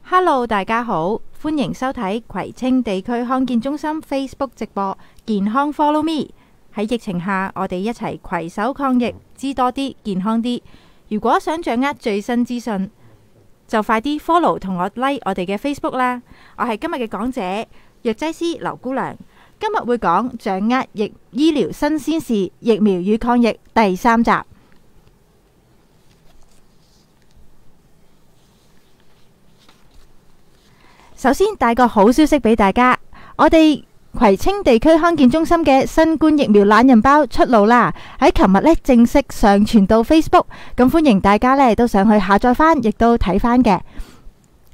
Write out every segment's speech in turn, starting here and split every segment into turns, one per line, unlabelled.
Hello， 大家好，歡迎收睇葵青地區康健中心 Facebook 直播健康 Follow Me。喺疫情下，我哋一齊攜手抗疫，知多啲，健康啲。如果想掌握最新資訊，就快啲 follow 同我 like 我哋嘅 Facebook 啦。我係今日嘅講者，藥劑師劉姑娘。今日會講掌握醫療新鮮事，疫苗與抗疫第3集。首先帶個好消息俾大家，我哋葵青地區康健中心嘅新冠疫苗懶人包出爐啦！喺琴日正式上傳到 Facebook， 咁歡迎大家都上去下載翻，亦都睇翻嘅。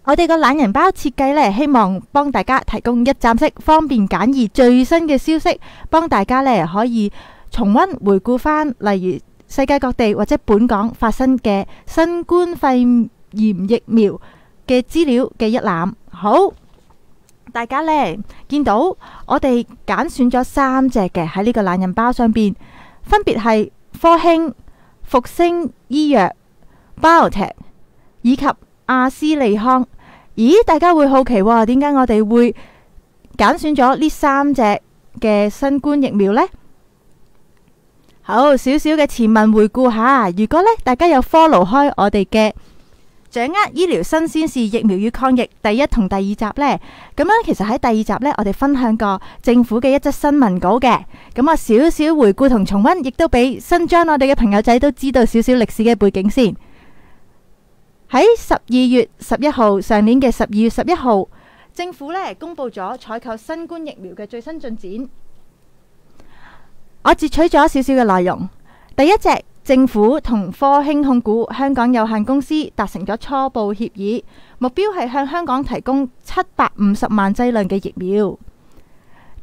我哋個懶人包設計希望幫大家提供一站式、方便簡易最新嘅消息，幫大家可以重溫回顧翻，例如世界各地或者本港發生嘅新冠肺炎疫苗嘅資料嘅一覽。好，大家見到我哋揀選咗3隻嘅喺呢個懶人包上邊，分別係科興、復星醫藥、BioNTech 以及阿斯利康。咦，大家會好奇點解我哋會揀選咗呢3隻嘅新冠疫苗呢？好，少少嘅前文回顧下，如果大家有 follow 開我哋嘅掌握醫療新鮮事，疫苗與抗疫第1同第2集呢，咁樣其實喺第2集呢，我哋分享過政府嘅一則新聞稿嘅，咁啊少少回顧同重溫，亦都俾新疆我哋嘅朋友仔都知道少少歷史嘅背景先。喺12月11號，上年嘅12月11號，政府公布咗採購新冠疫苗嘅最新進展。我截取咗少少嘅內容。第一隻，政府同科興控股香港有限公司達成咗初步協議，目標係向香港提供750萬劑量嘅疫苗。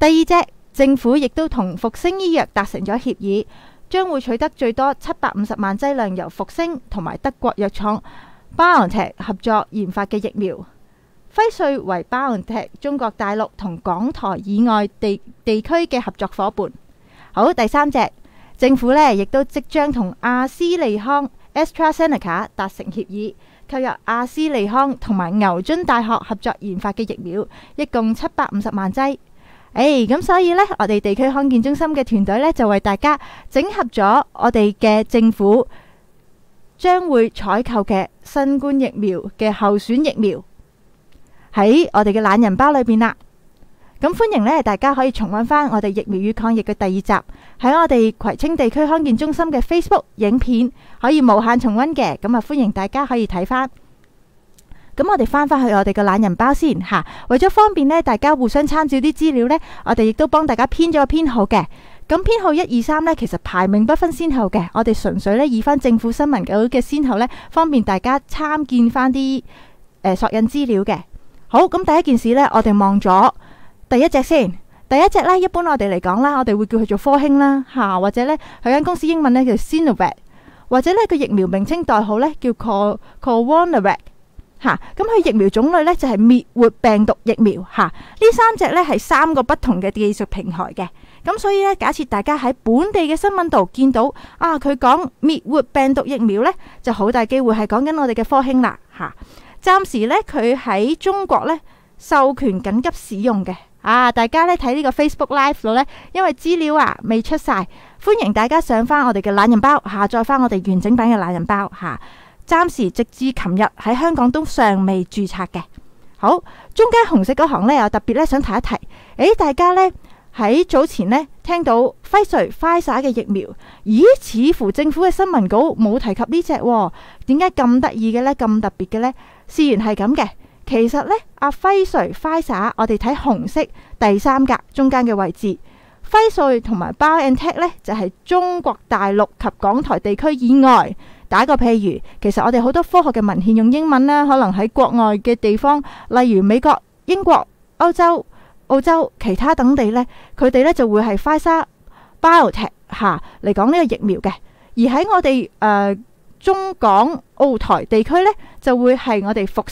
第二隻，政府亦都同復星醫藥達成咗協議，將會取得最多750萬劑量由復星同埋德國藥廠BioNTech 合作研發嘅疫苗。輝瑞為BioNTech中國大陸同港台以外地區嘅合作伙伴。好，第三隻，政府亦都即將同阿斯利康 AstraZeneca 達成協議，購入阿斯利康同埋牛津大學合作研發嘅疫苗，一共750萬劑。咁所以我哋地區康健中心嘅團隊就為大家整合咗我哋嘅政府將會採購嘅新冠疫苗嘅候選疫苗喺我哋嘅懶人包裏邊啦。咁歡迎大家可以重溫翻我哋疫苗與抗疫嘅第2集，喺我哋葵青地區康健中心嘅 Facebook 影片可以無限重溫嘅，咁啊歡迎大家可以睇翻。咁我哋翻返去我哋嘅懶人包先吓，為咗方便大家互相參照啲資料我哋亦都幫大家編咗個編號嘅。咁編號1、2、3其實排名不分先後嘅，我哋純粹以翻政府新聞稿嘅先後方便大家參見翻啲索引資料嘅。好，咁第一件事我哋望咗第一隻先。第一隻一般我哋嚟講啦，我哋會叫佢做科興啦吓，或者佢間公司英文叫 Sinovac， 或者個疫苗名稱代號叫 Coronavac 吓。咁佢疫苗種類就係滅活病毒疫苗吓。呢3隻係3個不同嘅技術平台嘅。咁所以假設大家喺本地嘅新聞度見到佢講滅活病毒疫苗就好大機會係講緊我哋嘅科興啦吓。暫時佢喺中國授權緊急使用嘅。大家睇呢個 Facebook Live 度因為資料未出晒，歡迎大家上翻我哋嘅懶人包，下載翻我哋完整版嘅懶人包吓。暫時直至琴日喺香港都尚未註冊嘅。好，中間紅色嗰行我特別想提一提，大家喺早前聽到輝瑞 Pfizer 嘅疫苗，咦？似乎政府嘅新聞稿冇提及呢隻，點解咁得意嘅呢？咁特別嘅呢？事緣係咁嘅，其實阿輝瑞 Pfizer， 我哋睇紅色第3格中間嘅位置，輝瑞同埋 BioNTech 就係中國大陸及港台地區以外。打個譬如，其實我哋好多科學嘅文獻用英文啦，可能喺國外嘅地方，例如美國、英國、歐洲、澳洲其他等地佢哋就會係 Pfizer、BioNTech 嚟講呢個疫苗嘅。而喺我哋中港澳台地區呢，就會係我哋復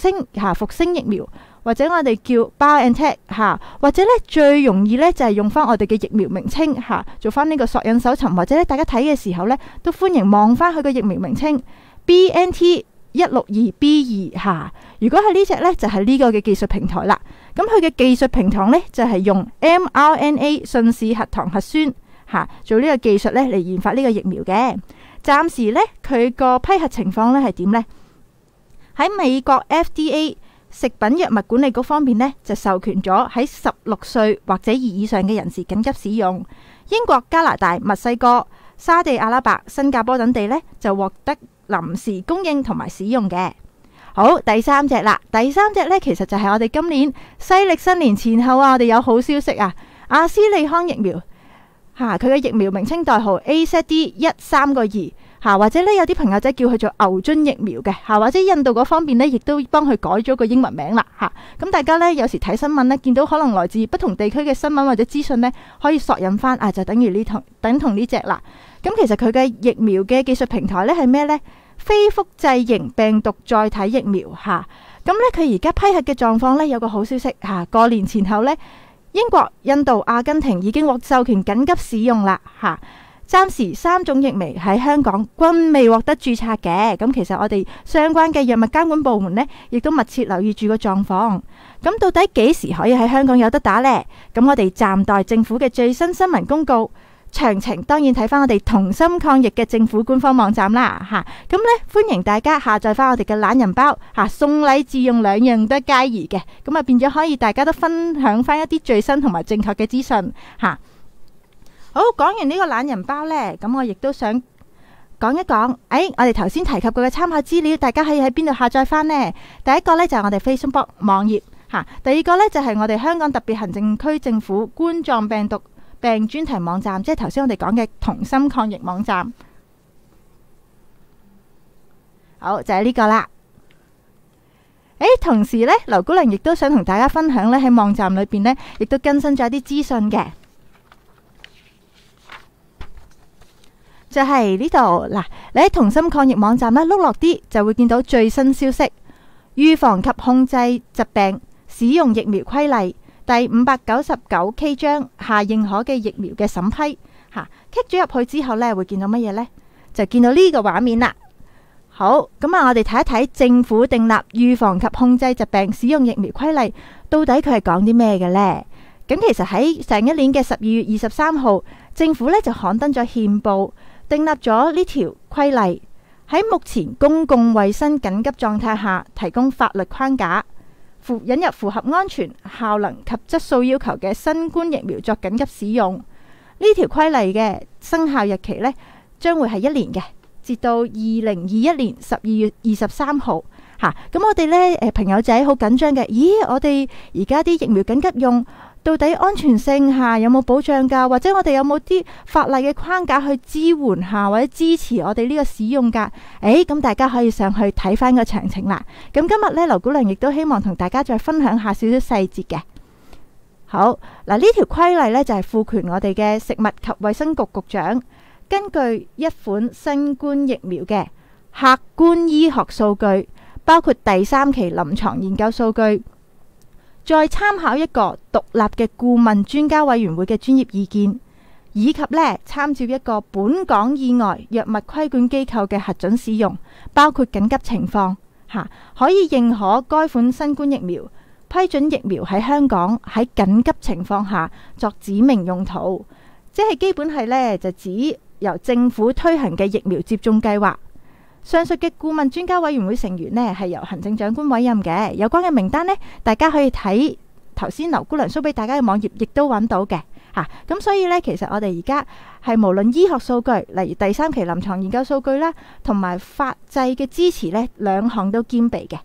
星疫苗，或者我哋叫 BioNTech 或者呢最容易呢，就係用翻我哋嘅疫苗名稱做翻呢個索引搜尋，或者呢大家睇嘅時候呢，都歡迎望翻佢嘅疫苗名稱 BNT162B2 如果係呢隻呢，就係呢個嘅技術平台啦。咁佢嘅技術平台呢，就係用 mRNA 信使核糖核酸做呢個技術呢嚟研發呢個疫苗嘅。暫時呢，佢個批核情況呢係點呢？喺美國 FDA 食品藥物管理局方面呢，就授權咗喺16歲或者以上嘅人士緊急使用。英國、加拿大、墨西哥、沙地阿拉伯、新加坡等地呢，就獲得臨時供應同埋使用嘅。好，第三隻啦，第三隻呢，其實就係我哋今年西歷新年前後我哋有好消息阿斯利康疫苗。佢嘅疫苗名稱代號 AZD1322 或者呢有啲朋友仔叫佢做牛津疫苗嘅或者印度嗰方面呢，亦都幫佢改咗個英文名啦咁大家呢，有時睇新聞呢，見到可能來自不同地區嘅新聞或者資訊呢，可以索引翻就等於等同呢隻啦。咁其實佢嘅疫苗嘅技術平台呢係咩呢？非複製型病毒載體疫苗咁呢，佢而家批核嘅狀況呢，有個好消息過年前後呢，英國、印度、阿根廷已經獲授權緊急使用啦暫時3種疫苗喺香港均未獲得註冊嘅。咁其實我哋相關嘅藥物監管部門呢，亦都密切留意住個狀況。咁到底幾時可以喺香港有得打呢？咁我哋暫待政府嘅最新新聞公告。詳情當然睇翻我哋同心抗疫嘅政府官方網站啦咁呢，歡迎大家下載翻我哋嘅懶人包送禮自用兩樣都皆宜嘅。咁變咗可以大家都分享翻一啲最新同埋正確嘅資訊好，講完呢個懶人包呢，咁我亦都想講一講我哋頭先提及過嘅參考資料，大家可以喺邊度下載翻呢？第一個呢，就係我哋 Facebook 網頁第二個呢，就係我哋香港特別行政區政府冠狀病毒病專題網站，即係頭先我哋講嘅同心抗疫網站。好，就係呢個啦。同時呢，劉姑娘亦都想同大家分享呢，喺網站裏邊呢，亦都更新咗一啲資訊嘅。就係呢度嗱，你喺同心抗疫網站呢，碌落啲就會見到最新消息，預防及控制疾病使用疫苗規例第599 K 章下認可嘅疫苗嘅審批，click 咗入去之後呢，會見到乜嘢呢？就見到呢個畫面啦。好，咁我哋睇一睇政府訂立預防及控制疾病使用疫苗規例，到底佢係講啲咩嘅呢？咁其實喺上一年嘅12月23號，政府呢就刊登咗憲報，訂立咗呢條規例，喺目前公共衛生緊急狀態下提供法律框架，引入符合安全、效能及質素要求嘅新冠疫苗作緊急使用。呢條規例嘅生效日期呢，將會係1年嘅，至到2021年12月23號。咁我哋呢朋友仔好緊張嘅，咦？我哋而家啲疫苗緊急用，到底安全性有冇保障㗎？或者我哋有冇啲法例嘅框架去支援或者支持我哋呢個使用㗎？咁大家可以上去睇翻個詳情啦。咁今日呢，劉姑娘亦都希望同大家再分享下少少細節嘅。好嗱，呢條規例呢，就係賦權我哋嘅食物及衛生局局長，根據一款新冠疫苗嘅客觀醫學數據，包括第3期臨床研究數據，再參考一個獨立嘅顧問專家委員會嘅專業意見，以及呢參照一個本港以外藥物規管機構嘅核准使用，包括緊急情況可以認可該款新冠疫苗，批准疫苗喺香港喺緊急情況下作指明用途，即係基本係呢就指由政府推行嘅疫苗接種計劃。上述嘅顧問專家委員會成員呢，係由行政長官委任嘅，有關嘅名單呢，大家可以睇頭先劉姑娘 show 俾大家嘅網頁，亦都揾到嘅咁所以呢，其實我哋而家係無論醫學數據，例如第3期臨床研究數據啦，同埋法制嘅支持呢，兩項都兼備嘅。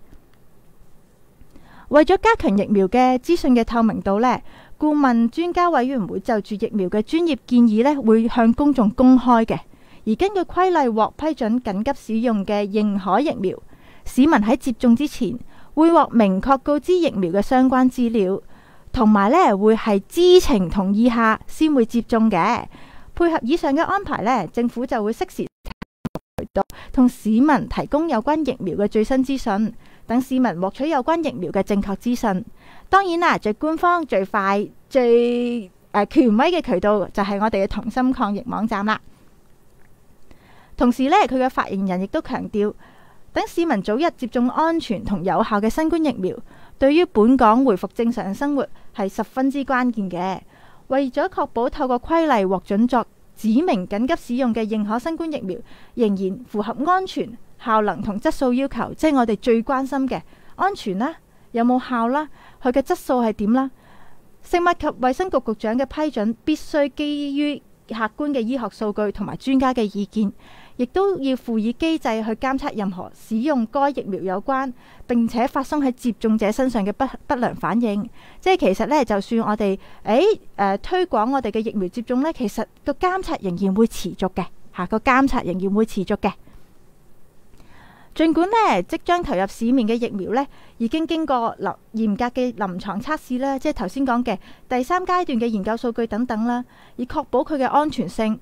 為咗加強疫苗嘅資訊嘅透明度呢，顧問專家委員會就住疫苗嘅專業建議呢，會向公眾公開嘅。而根據規例獲批准緊急使用嘅認可疫苗，市民喺接種之前會獲明確告知疫苗嘅相關資料，同埋呢會係知情同意下先會接種嘅。配合以上嘅安排呢，政府就會適時道，同市民提供有關疫苗嘅最新資訊，等市民獲取有關疫苗嘅正確資訊。當然啦，最官方、最快、最權威嘅渠道就係我哋嘅同心抗疫網站啦。同時呢，佢嘅發言人亦都強調，等市民早日接種安全同有效嘅新冠疫苗，對於本港回復正常生活係十分之關鍵嘅。為咗確保透過規例獲准作指明緊急使用嘅認可新冠疫苗仍然符合安全、效能同質素要求，即係我哋最關心嘅安全啦，有冇效啦，佢嘅質素係點啦。食物及衛生局局長嘅批准必須基於客觀嘅醫學數據同埋專家嘅意見，亦都要附以機制去監測任何使用該疫苗有關並且發生喺接種者身上嘅不良反應。即係其實呢，就算我哋推廣我哋嘅疫苗接種呢，其實個監測仍然會持續嘅，個監測仍然會持續嘅。儘管呢，即將投入市面嘅疫苗呢，已經經過嚴格嘅臨床測試啦，即係頭先講嘅第3階段嘅研究數據等等啦，以確保佢嘅安全性。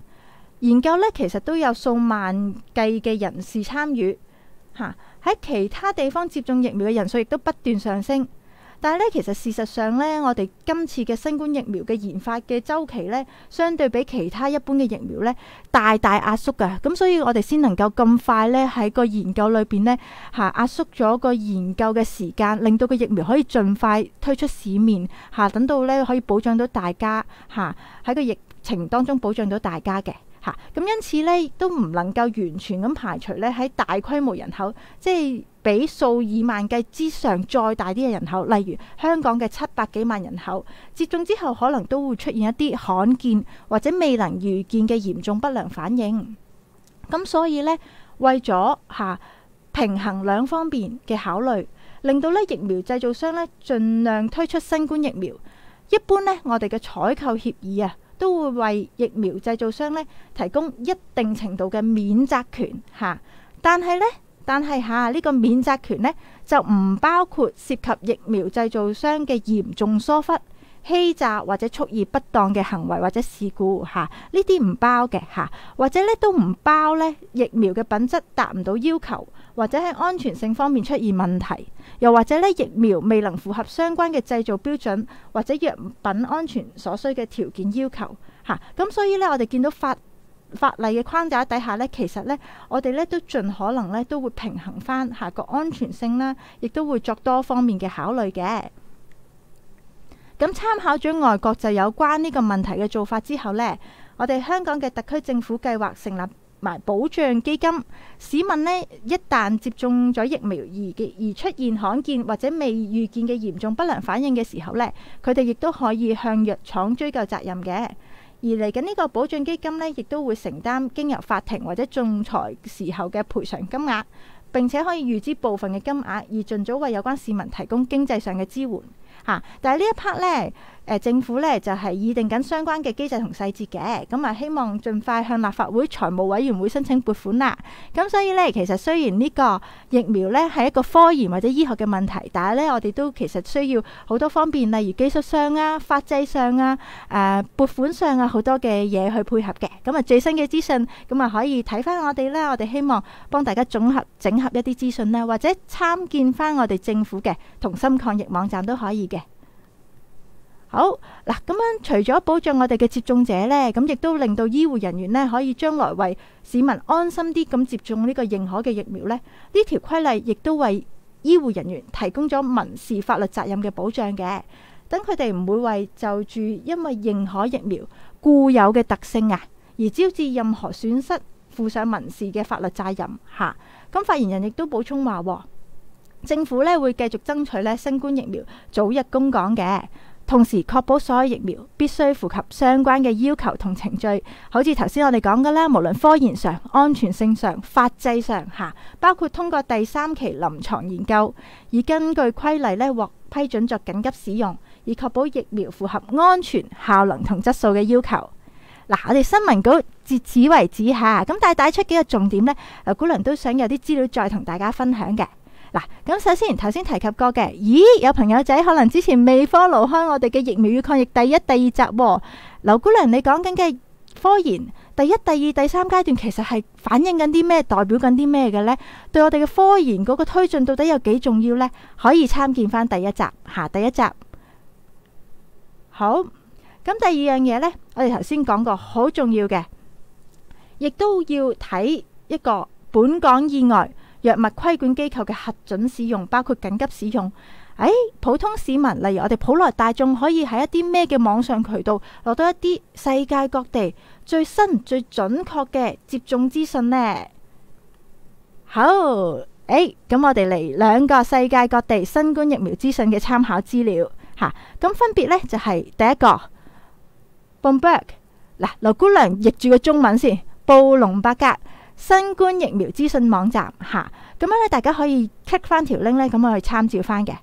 研究呢，其實都有數萬計嘅人士參與，喺其他地方接種疫苗嘅人數亦都不斷上升。但係呢，其實事實上呢，我哋今次嘅新冠疫苗嘅研發嘅週期呢，相對比其他一般嘅疫苗呢，大大壓縮㗎。咁所以我哋先能夠咁快呢，喺個研究裏邊呢，壓縮咗個研究嘅時間，令到個疫苗可以盡快推出市面，等到呢可以保障到大家，喺個疫情當中保障到大家嘅。咁因此呢，都唔能夠完全咁排除呢，喺大規模人口，即係比數以萬計之上再大啲嘅人口，例如香港嘅700幾萬人口，接種之後可能都會出現一啲罕見或者未能預見嘅嚴重不良反應。咁所以呢，為咗平衡兩方面嘅考慮，令到呢疫苗製造商呢盡量推出新冠疫苗。一般呢，我哋嘅採購協議都會為疫苗製造商提供一定程度嘅免責權，但係呢個免責權呢，就唔包括涉及疫苗製造商嘅嚴重疏忽、欺詐或者蓄意不當嘅行為或者事故，呢啲唔包嘅，或者都唔包疫苗嘅品質達唔到要求，或者喺安全性方面出現問題，又或者疫苗未能符合相關嘅製造標準或者藥品安全所需嘅條件要求，咁所以呢，我哋見到法例嘅框架底下呢，其實呢，我哋都盡可能都會平衡翻個安全性啦，亦都會作多方面嘅考慮嘅。咁參考咗外國就有關呢個問題嘅做法之後呢，我哋香港嘅特區政府計劃成立埋保障基金，市民呢，一旦接種咗疫苗而出現罕見或者未預見嘅嚴重不良反應嘅時候呢，佢哋亦都可以向藥廠追究責任嘅。而嚟緊呢個保障基金呢，亦都會承擔經由法庭或者仲裁時候嘅賠償金額，並且可以預支部分嘅金額，而盡早為有關市民提供經濟上嘅支援。但係呢一 part 呢，政府呢就係擬定緊相關嘅機制同細節嘅，咁希望盡快向立法會財務委員會申請撥款啦。咁所以呢，其實雖然呢個疫苗呢係一個科研或者醫學嘅問題，但係呢，我哋都其實需要好多方面，例如技術上啊、法制上啊、撥款上啊好多嘅嘢去配合嘅。咁最新嘅資訊，咁可以睇翻我哋啦。我哋希望幫大家整合一啲資訊啦，或者參見翻我哋政府嘅同心抗疫網站都可以嘅。好嗱，咁樣除咗保障我哋嘅接種者呢，咁亦都令到醫護人員呢可以將來為市民安心啲咁接種呢個認可嘅疫苗呢。呢條規例亦都為醫護人員提供咗民事法律責任嘅保障嘅，等佢哋唔會為就住因為認可疫苗固有嘅特性而招致任何損失，負上民事嘅法律責任吓。咁發言人亦都補充話，政府呢會繼續爭取呢新冠疫苗早日供港嘅。同時確保所有疫苗必須符合相關嘅要求同程序，好似頭先我哋講嘅啦，無論科研上、安全性上、法制上包括通過第3期臨床研究，以根據規例呢獲批准作緊急使用，以確保疫苗符合安全、效能同質素嘅要求。嗱，我哋新聞稿至此為止咁但係帶出幾個重點呢，姑娘都想有啲資料再同大家分享嘅。嗱，咁首先頭先提及過嘅，有朋友仔可能之前未 follow 開我哋嘅疫苗與抗疫第1、第2集喎。劉姑娘你講緊嘅科研第一、第二、第三階段其實係反映緊啲咩，代表緊啲咩嘅呢？對我哋嘅科研嗰個推進到底有幾重要呢？可以參見翻第一集嚇，第一集。好，咁第二樣嘢呢，我哋頭先講過好重要嘅，亦都要睇一個本港以外藥物規管機構嘅核准使用，包括緊急使用。普通市民，例如我哋普羅大眾，可以喺一啲咩嘅網上渠道攞到一啲世界各地最新最準確嘅接種資訊呢？好，咁我哋嚟兩個世界各地新冠疫苗資訊嘅參考資料吓，咁分別呢就係第一個 Bloomberg， 嗱，劉姑娘譯住個中文先，布隆伯格新冠疫苗資訊網站吓，咁樣咧大家可以 click 翻條 link 咧，咁我去參照翻嘅。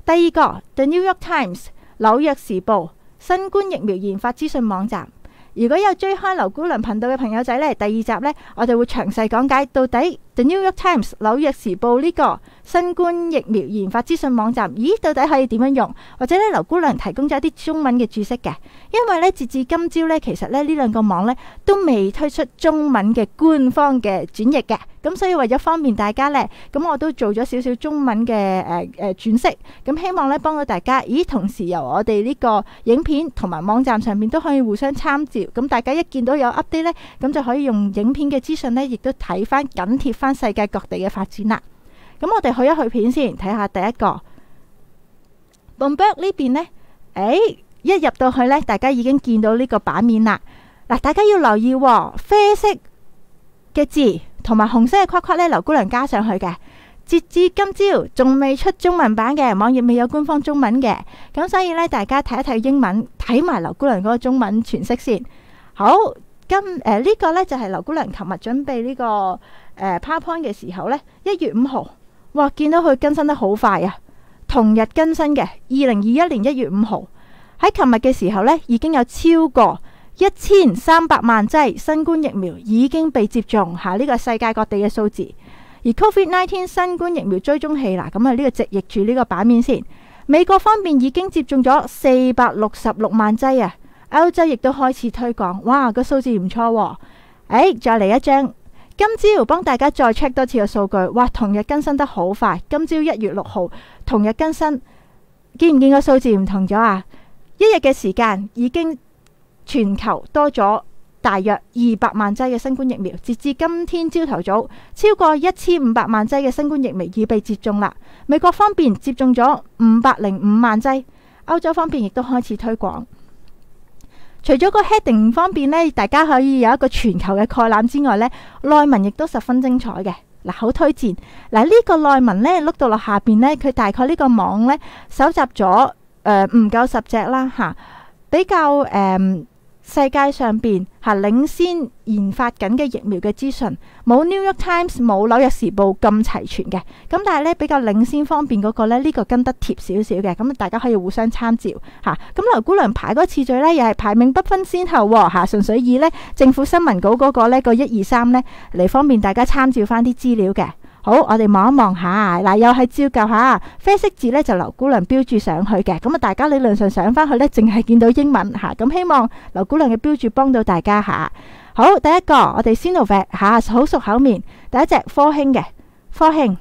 第二個 The New York Times 紐約時報新冠疫苗研發資訊網站。如果有追開劉姑娘頻道嘅朋友仔呢，第二集呢，我哋會詳細講解到底 The New York Times 紐約時報呢個新冠疫苗研發資訊網站，咦，到底可以點樣用？或者呢，劉姑娘提供咗一啲中文嘅注釋嘅，因為呢，截至今朝呢，其實呢兩個網呢都未推出中文嘅官方嘅轉譯嘅，咁所以為咗方便大家呢，咁我都做咗少少中文嘅轉釋，咁希望呢幫到大家。咦，同時由我哋呢個影片同埋網站上面都可以互相參照，咁大家一見到有 update 呢，咁就可以用影片嘅資訊呢，亦都睇翻緊貼翻世界各地嘅發展啦。咁我哋去一去片先，睇下第一個 Bloomberg 呢邊呢，一入到去呢，大家已經見到呢個版面啦。嗱，大家要留意啡色嘅字同埋紅色嘅框框呢，劉姑娘加上去嘅。截至今朝仲未出中文版嘅，網頁未有官方中文嘅，咁所以呢，大家睇一睇英文，睇埋劉姑娘嗰個中文詮釋先。好，呢個呢，就係劉姑娘琴日準備呢個PowerPoint 嘅時候呢，1月5號，哇，見到佢更新得好快啊！同日更新嘅2021年1月5號，喺琴日嘅時候呢，已經有超過1300萬劑新冠疫苗已經被接種吓，呢個世界各地嘅數字。而 COVID-19 新冠疫苗追蹤器啦，咁啊呢個直譯住呢個版面先。美國方面已經接種咗466萬劑啊，歐洲亦都開始推廣，哇，個數字唔錯。再嚟一張，今朝幫大家再 check 多次個數據，哇，同日更新得好快。今朝1月6號同日更新，見唔見個數字唔同咗啊？一日嘅時間已經全球多咗大約200萬劑嘅新冠疫苗，截至今天朝頭早，超過1500萬劑嘅新冠疫苗已被接種啦。美國方面接種咗505萬劑，歐洲方面亦都開始推廣。除咗個 heading 方面呢，大家可以有一個全球嘅概覽之外呢，內文亦都十分精彩嘅。嗱，好推薦。嗱，呢個內文呢，碌到落下邊呢，佢大概呢個網呢，搜集咗唔夠10隻啦吓，比較世界上邊領先研發緊嘅疫苗嘅資訊，冇 New York Times 冇紐約時報咁齊全嘅，咁但係呢，比較領先方面嗰個呢，呢個跟得貼少少嘅，咁大家可以互相參照吓。咁劉姑娘排嗰個次序呢，又係排名不分先後吓，純粹以呢政府新聞稿嗰個呢個1、2、3呢嚟方便大家參照翻啲資料嘅。好，我哋望一望下，嗱，又係照舊下，啡色字呢就劉姑娘標注上去嘅，咁啊大家理論上上翻去呢，淨係見到英文吓，咁希望劉姑娘嘅標注幫到大家吓。好，第一個我哋 Sinovac 吓，好熟口面，第一隻科興嘅科興。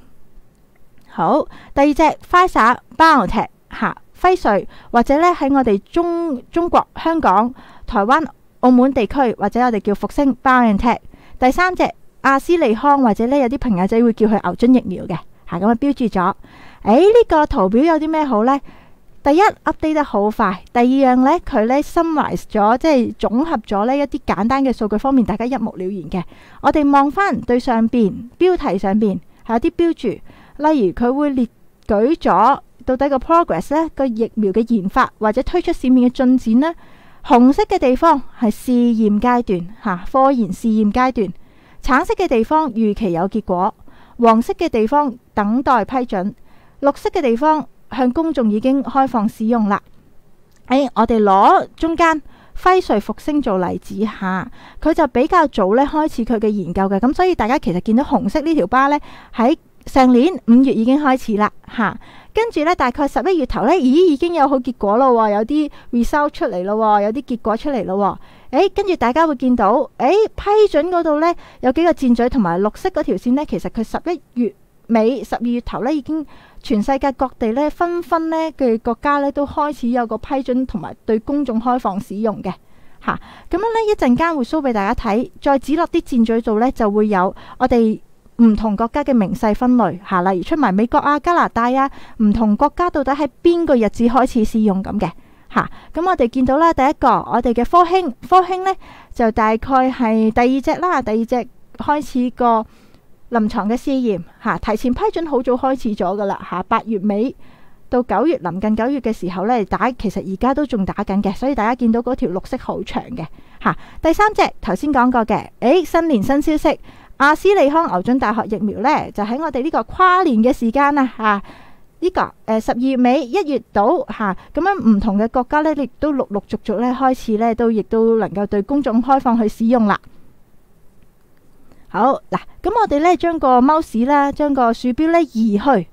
好，第二隻 Pfizer BioNTech 吓，輝瑞，或者呢喺我哋中國香港、台灣、澳門地區，或者我哋叫復星 BioNTech。第三隻阿斯利康，或者呢有啲朋友仔會叫佢牛津疫苗嘅吓，咁啊標注咗。呢個圖表有啲咩好呢？第一 update 得好快，第二樣呢，佢呢 summarize 咗，即係總合咗呢一啲簡單嘅數據方面，大家一目了然嘅。我哋望翻對上邊標題上邊係有啲標注，例如佢會列舉咗到底個 progress 呢個疫苗嘅研發或者推出市面嘅進展呢。紅色嘅地方係試驗階段吓，科研試驗階段。橙色嘅地方預期有結果，黃色嘅地方等待批准，綠色嘅地方向公眾已經開放使用啦。我哋攞中間輝瑞復星做例子下，佢就比較早咧開始佢嘅研究嘅，咁所以大家其實見到紅色呢條巴呢，喺上年5月已經開始啦，跟住呢，大概11月頭呢，已經有好結果咯，有啲 result 出嚟咯，有啲結果出嚟咯。跟住大家會見到，批准嗰度呢，有幾個箭嘴同埋綠色嗰條線呢，其實佢11月尾、12月頭呢，已經全世界各地呢，紛紛呢嘅國家呢，都開始有個批准同埋對公眾開放使用嘅。咁樣呢，一陣間會 show 俾大家睇，再指落啲箭嘴度呢，就會有我哋唔同國家嘅明細分類，例如出埋美國啊、加拿大啊，唔同國家到底喺邊個日子開始試用咁嘅。咁我哋見到啦，第一個我哋嘅科興呢，就大概係第二隻啦，第二隻開始個臨床嘅試驗，提前批准好早開始咗噶啦，8月尾到9月，臨近9月嘅時候呢，打，其實而家都仲打緊嘅，所以大家見到嗰條綠色好長嘅。第三隻頭先講過嘅，新年新消息，阿斯利康牛津大學疫苗呢，就喺我哋呢個跨年嘅時間啊，呢個12月尾1月到咁樣唔同嘅國家呢，亦都陸陸續續呢開始呢，亦都能夠對公眾開放去使用啦。好嗱，咁我哋呢將個 mouse 啦，將個鼠標呢移去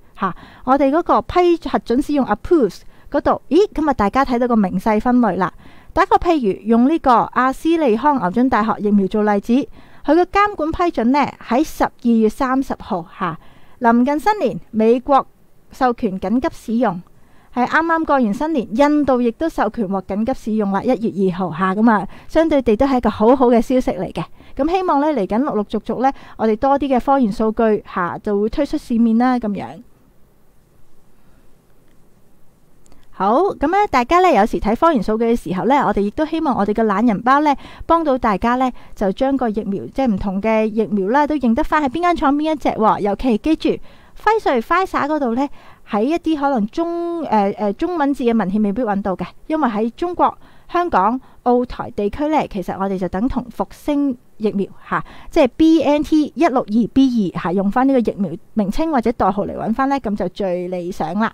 我哋嗰個批核准使用 approve 嗰度，咁啊大家睇到個明細分類啦。打個譬如用呢個阿斯利康牛津大學疫苗做例子，佢個監管批准呢喺12月30號臨近新年，美國授權緊急使用，係啱啱過完新年，印度亦都授權獲緊急使用啦，1月2號咁啊，相對地都係一個好好嘅消息嚟嘅。咁希望呢嚟緊陸陸續續呢，我哋多啲嘅科研數據就會推出市面啦，咁樣。好，咁呢大家呢有時睇科研數據嘅時候呢，我哋亦都希望我哋嘅懶人包呢幫到大家呢，就將個疫苗即係唔同嘅疫苗啦，都認得翻係邊間廠邊一隻喎。尤其記住輝瑞、Pfizer 嗰度呢，喺一啲可能中文字嘅文獻未必揾到嘅，因為喺中國、香港、澳台地區呢，其實我哋就等同復星疫苗即係 BNT162B2 用翻呢個疫苗名稱或者代號嚟揾翻呢，咁就最理想啦。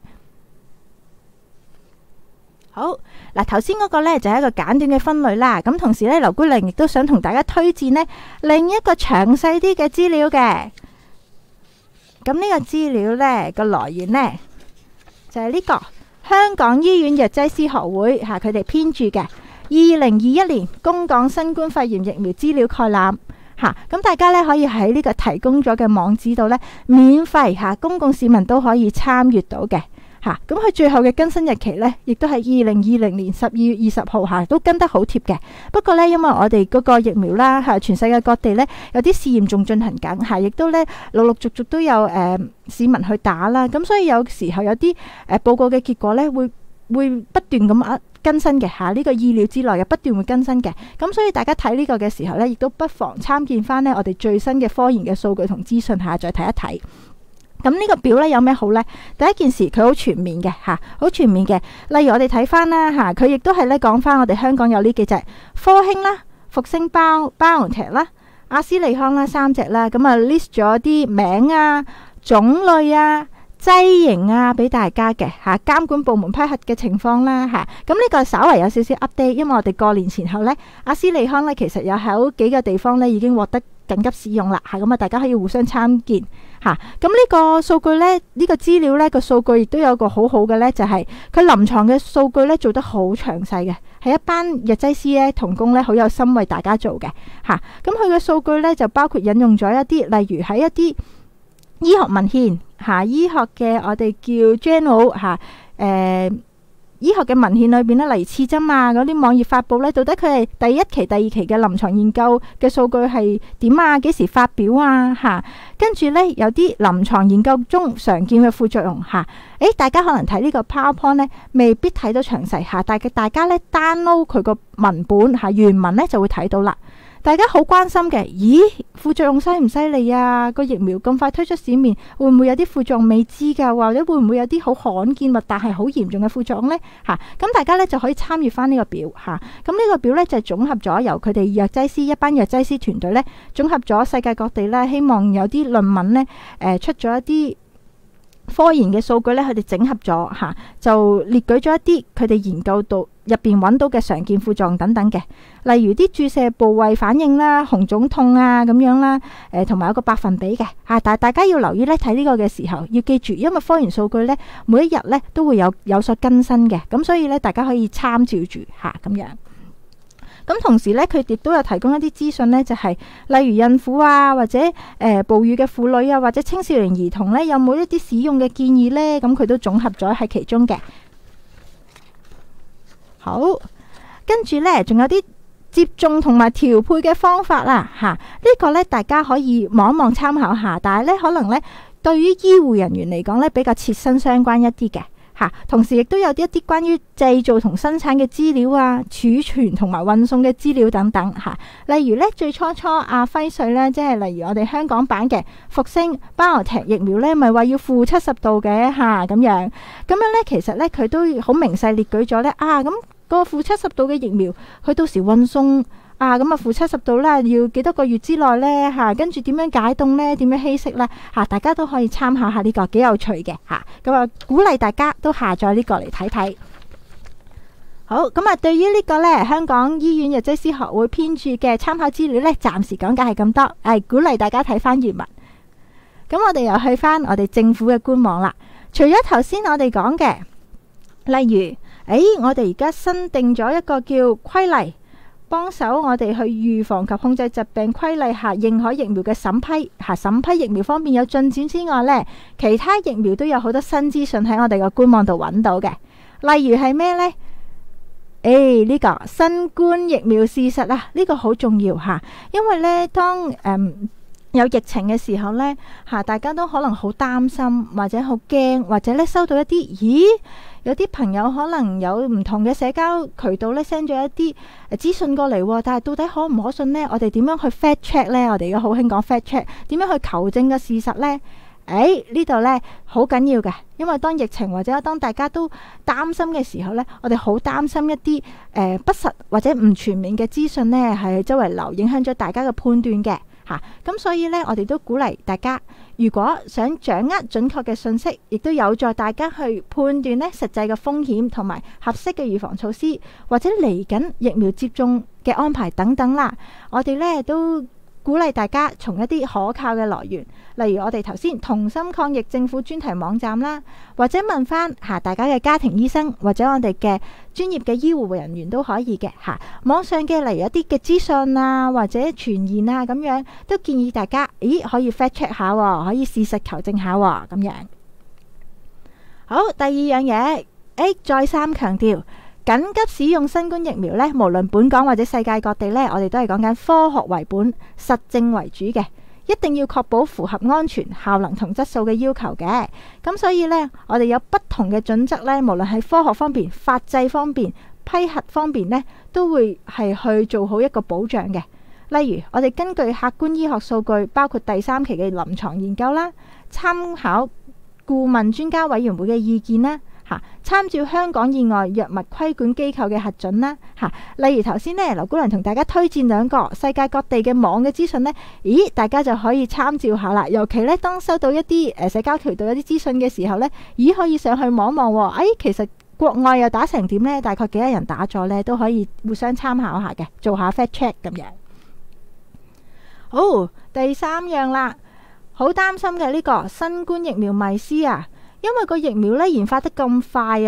好嗱，頭先嗰個呢就係一個簡短嘅分類啦。咁同時呢，劉姑娘亦都想同大家推薦呢另一個詳細啲嘅資料嘅。咁呢個資料呢個來源呢，就係呢個香港醫院藥劑師學會佢哋編著嘅2021年公港新冠肺炎疫苗資料概覽。咁大家呢可以喺呢個提供咗嘅網址度呢，免費公共市民都可以參閱到嘅。咁佢最後嘅更新日期呢，亦都係2020年12月20號都跟得好貼嘅。不過呢，因為我哋嗰個疫苗啦，全世界各地呢，有啲試驗仲進行緊，亦都呢陸陸續續都有市民去打啦。咁所以有時候有啲報告嘅結果呢，會不斷咁更新嘅，呢個意料之內嘅，不斷會更新嘅。咁所以大家睇呢個嘅時候呢，亦都不妨參見翻呢我哋最新嘅科研嘅數據同資訊再睇一睇。咁呢個表呢，有咩好呢？第一件事佢好全面嘅好全面嘅。例如我哋睇翻啦佢亦都係呢講翻我哋香港有呢幾隻科興啦、復星BioNTech啦、阿斯利康啦3隻啦。咁啊 list 咗啲名啊、種類啊、劑型啊俾大家嘅監管部門批核嘅情況啦咁呢個稍為有少少 update，因為我哋過年前後呢，阿斯利康呢其實有喺幾個地方呢已經獲得緊急使用啦咁啊，大家可以互相參見咁呢個數據呢，呢個資料呢個數據亦都有個好好嘅呢，就係佢臨床嘅數據呢做得好詳細嘅，係一班藥劑師呢同工呢好有心為大家做嘅咁佢嘅數據呢就包括引用咗一啲，例如喺一啲醫學文獻醫學嘅我哋叫 journal 醫學嘅文獻裏邊呢，例如刺針嗰啲網頁發布呢，到底佢係第一期、第二期嘅臨床研究嘅數據係點幾時發表跟住呢，有啲臨床研究中常見嘅副作用大家可能睇呢個 PowerPoint 呢未必睇到詳細但係大家呢 download 佢個文本原文呢就會睇到啦。大家好關心嘅，咦，副作用犀唔犀利啊？個疫苗咁快推出市面，會唔會有啲副作用未知㗎？或者會唔會有啲好罕見但係好嚴重嘅副作用呢？咁大家呢就可以參與翻呢個表咁呢個表呢，就係總合咗由佢哋藥劑師一班藥劑師團隊呢，總合咗世界各地呢，希望有啲論文呢，出咗一啲科研嘅數據呢，佢哋整合咗就列舉咗一啲佢哋研究到入邊揾到嘅常見副作用等等嘅，例如啲注射部位反應啦、紅腫痛啊咁樣啦，同埋有個百分比嘅嚇。但係大家要留意咧，睇呢個嘅時候要記住，因為科研數據咧每一日咧都會有所更新嘅，咁所以咧大家可以參照住嚇咁樣。咁同時咧，佢亦都有提供一啲資訊咧，就係例如孕婦啊，或者哺乳嘅婦女啊，或者青少年兒童咧，有冇一啲使用嘅建議咧？咁佢都總合咗喺其中嘅。好，跟住咧，仲有啲接種同埋調配嘅方法啦，嚇呢個咧大家可以望一望參考下，但係咧可能咧對於醫護人員嚟講咧比較切身相關一啲嘅。同時亦都有一啲關於製造同生產嘅資料啊、儲存同埋運送嘅資料等等嚇。例如咧，最初輝瑞咧，即係例如我哋香港版嘅復星 BioNTech 疫苗咧，咪話要負70度嘅嚇咁樣。咁樣咧，其實咧佢都好明細列舉咗咧咁個負70度嘅疫苗，佢到時運送。咁負70度啦，要幾多個月之內呢？跟住點樣解凍呢？點樣稀釋呢？大家都可以參考下呢個，幾有趣嘅咁鼓勵大家都下載呢個嚟睇睇。好，咁對於呢個呢，香港醫院藥劑師學會編著嘅參考資料呢，暫時講解係咁多，鼓勵大家睇翻原文。咁我哋又去翻我哋政府嘅官網啦。除咗頭先我哋講嘅，例如我哋而家新定咗一個叫規例，幫手我哋去預防及控制疾病規例下認可疫苗嘅審批疫苗方面有進展之外呢，其他疫苗都有好多新資訊喺我哋個官網度揾到嘅。例如係咩呢？呢個新冠疫苗事實呢個好重要因為呢，當有疫情嘅時候呢，大家都可能好擔心，或者好驚，或者呢收到一啲有啲朋友可能有唔同嘅社交渠道呢 send 咗一啲資訊過嚟，但係到底可唔可信呢？我哋點樣去 fact check 呢？我哋而家好興講 fact check， 點樣去求證嘅事實呢？呢度呢好緊要嘅，因為當疫情或者當大家都擔心嘅時候呢，我哋好擔心一啲不實或者唔全面嘅資訊呢係周圍流，影響咗大家嘅判斷嘅。咁所以呢，我哋都鼓勵大家，如果想掌握準確嘅信息，亦都有助大家去判斷呢實際嘅風險同埋合適嘅預防措施，或者嚟緊疫苗接種嘅安排等等啦。我哋呢都鼓勵大家從一啲可靠嘅來源，例如我哋頭先同心抗疫政府專題網站啦，或者問翻大家嘅家庭醫生，或者我哋嘅專業嘅醫護人員都可以嘅網上嘅，例如一啲嘅資訊啊，或者傳言啊咁樣，都建議大家可以 fact check 下，可以事實求證下咁樣。好，第二樣嘢，再三強調，緊急使用新冠疫苗呢，無論本港或者世界各地呢，我哋都係講緊科學為本、實證為主嘅，一定要確保符合安全、效能同質素嘅要求嘅。咁所以呢，我哋有不同嘅準則呢，無論係科學方面、法制方面、批核方面呢，都會係去做好一個保障嘅。例如，我哋根據客觀醫學數據，包括第3期嘅臨床研究啦，參考顧問專家委員會嘅意見啦。參照香港以外藥物規管機構嘅核准啦，例如頭先呢，劉姑娘同大家推薦2個世界各地嘅網嘅資訊呢，大家就可以參照下啦。尤其呢，當收到一啲社交渠道一啲資訊嘅時候呢，可以上去望望，其實國外又打成點呢？大概幾多人打咗呢？都可以互相參考下嘅，做下 fact check 咁樣。好，第3樣啦，好擔心嘅呢個新冠疫苗迷思因為個疫苗咧研發得咁快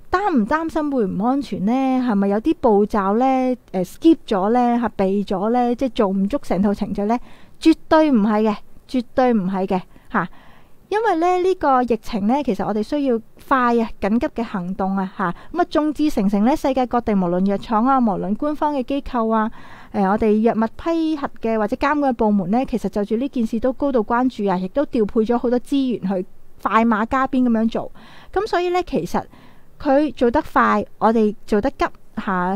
擔唔擔心會唔安全呢？係咪有啲步驟呢skip 咗呢？避咗呢？即係做唔足成套程序呢？絕對唔係嘅，絕對唔係嘅因為呢個疫情呢，其實我哋需要快緊急嘅行動咁啊眾志成城呢，世界各地無論藥廠無論官方嘅機構我哋藥物批核嘅或者監管嘅部門呢，其實就住呢件事都高度關注亦都調配咗好多資源去快馬加鞭咁樣做，咁所以呢，其實佢做得快，我哋做得急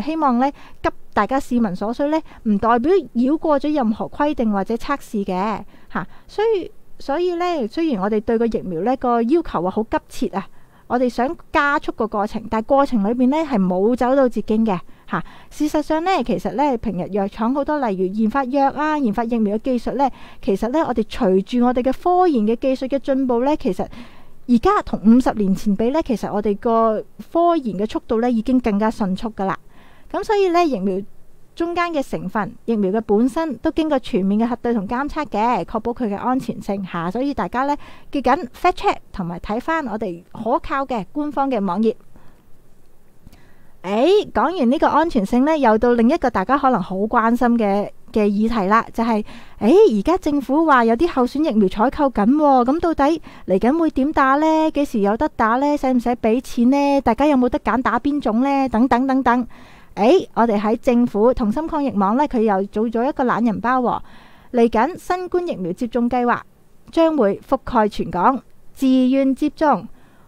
希望呢急大家市民所需呢，唔代表繞過咗任何規定或者測試嘅所以呢，雖然我哋對個疫苗呢個要求好急切我哋想加速個過程，但係過程裏邊呢係冇走到捷徑嘅事實上呢，其實呢，平日藥廠好多例如研發藥研發疫苗嘅技術呢，其實呢，我哋隨住我哋嘅科研嘅技術嘅進步呢，其實而家同50年前比呢，其實我哋個科研嘅速度呢已經更加迅速噶啦。咁所以呢，疫苗中間嘅成分，疫苗嘅本身都經過全面嘅核對同監測嘅，確保佢嘅安全性嚇。所以大家呢，記緊 fact check 同埋睇翻我哋可靠嘅官方嘅網頁。講完呢個安全性呢，又到另一個大家可能好關心嘅議題啦，就係而家政府話有啲候選疫苗採購緊，咁到底嚟緊會點打呢？幾時有得打呢？使唔使俾錢呢？大家有冇得揀打邊種呢？等等等等。我哋喺政府同心抗疫網呢，佢又做咗一個懶人包喎。嚟緊新冠疫苗接種計劃將會覆蓋全港，自願接種，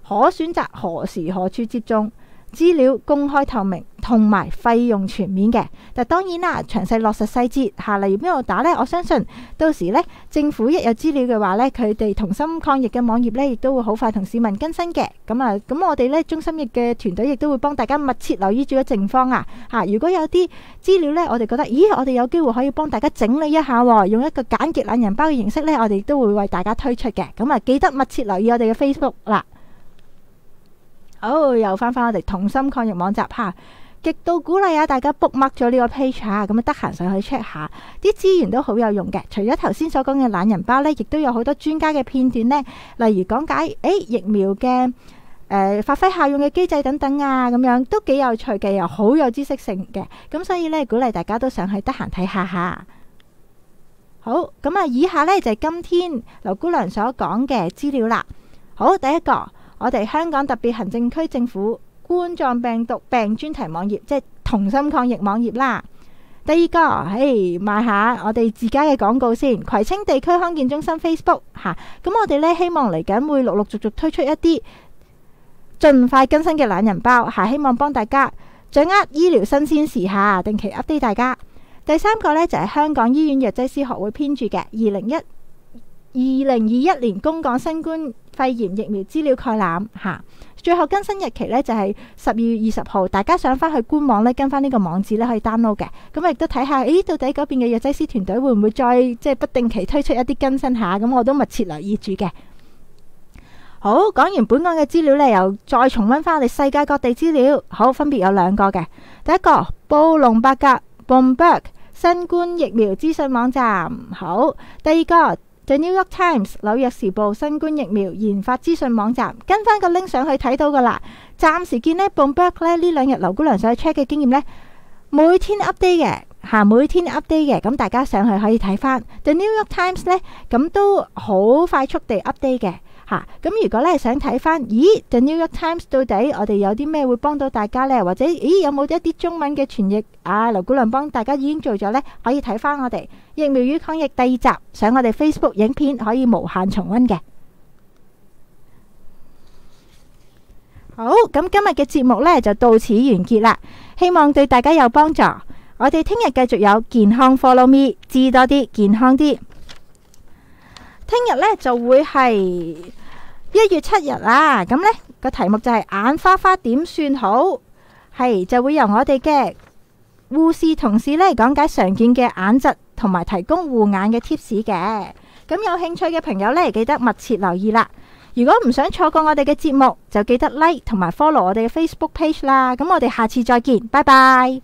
可選擇何時何處接種，資料公開透明，同埋費用全面嘅。但當然啦，詳細落實細節下，例如邊度打呢？我相信到時呢，政府一有資料嘅話呢，佢哋同心抗疫嘅網頁呢，亦都會好快同市民更新嘅。咁我哋呢，中心疫嘅團隊亦都會幫大家密切留意住個情況啊。如果有啲資料呢，我哋覺得，我哋有機會可以幫大家整理一下，用一個簡潔懶人包嘅形式呢，我哋都會為大家推出嘅。記得密切留意我哋嘅 Facebook 啦。又翻我哋同心抗疫網站嚇，極度鼓勵大家 bookmark 咗呢個 page 嚇，咁得閒上去 check 下，啲資源都好有用嘅。除咗頭先所講嘅懶人包呢，亦都有好多專家嘅片段呢，例如講解疫苗嘅發揮效用嘅機制等等啊，咁樣都幾有趣嘅，又好有知識性嘅。咁所以呢，鼓勵大家都上去得閒睇下嚇。好，咁以下呢，就係今天劉姑娘所講嘅資料啦。好，第一個。我哋香港特別行政區政府冠狀病毒病專題網頁，即係同心抗疫網頁啦。第二個，賣下我哋自家嘅廣告先。葵青地區康健中心 Facebook 咁我哋呢，希望嚟緊會陸陸續續推出一啲盡快更新嘅懶人包希望幫大家掌握醫療新鮮事定期 update 大家。第三個呢，就係香港醫院藥劑師學會編著嘅2021年公港新冠肺炎疫苗資料概覽最後更新日期呢，就係12月20號，大家上返去官網呢，跟翻呢個網址呢，可以 download 嘅。咁亦都睇下，到底嗰邊嘅藥劑師團隊會唔會再即係不定期推出一啲更新下？咁我都密切留意住嘅。好，講完本港嘅資料呢，又再重溫翻我哋世界各地資料。好，分別有兩個嘅。第一個，布隆伯格 Bloomberg 新冠疫苗資訊網站。好，第二個。The New York Times 紐約時報新冠疫苗研發資訊網站，跟翻個 link 上去睇到噶啦。暫時見呢 Bloomberg 呢兩日劉姑娘上去 check 嘅經驗呢，每天 update 嘅每天 update 嘅，咁大家上去可以睇翻。The New York Times 呢，咁都好快速地 update 嘅咁如果呢想睇翻，The New York Times 到底我哋有啲咩會幫到大家呢？或者有冇一啲中文嘅傳譯劉姑娘幫大家已經做咗呢，可以睇翻我哋疫苗與抗疫第2集，上我哋 Facebook 影片可以無限重溫嘅。好，咁今日嘅節目呢就到此完結啦，希望對大家有幫助。我哋聽日繼續有健康 Follow Me， 知多啲，健康啲。聽日呢就會係1月7日啦，咁呢個題目就係眼花花點算好，就會由我哋嘅護士同事呢講解常見嘅眼疾同埋提供護眼嘅 tips 嘅。咁有興趣嘅朋友呢，記得密切留意啦。如果唔想錯過我哋嘅節目，就記得 like 同埋 follow 我哋嘅 Facebook page 啦。咁我哋下次再見，拜拜。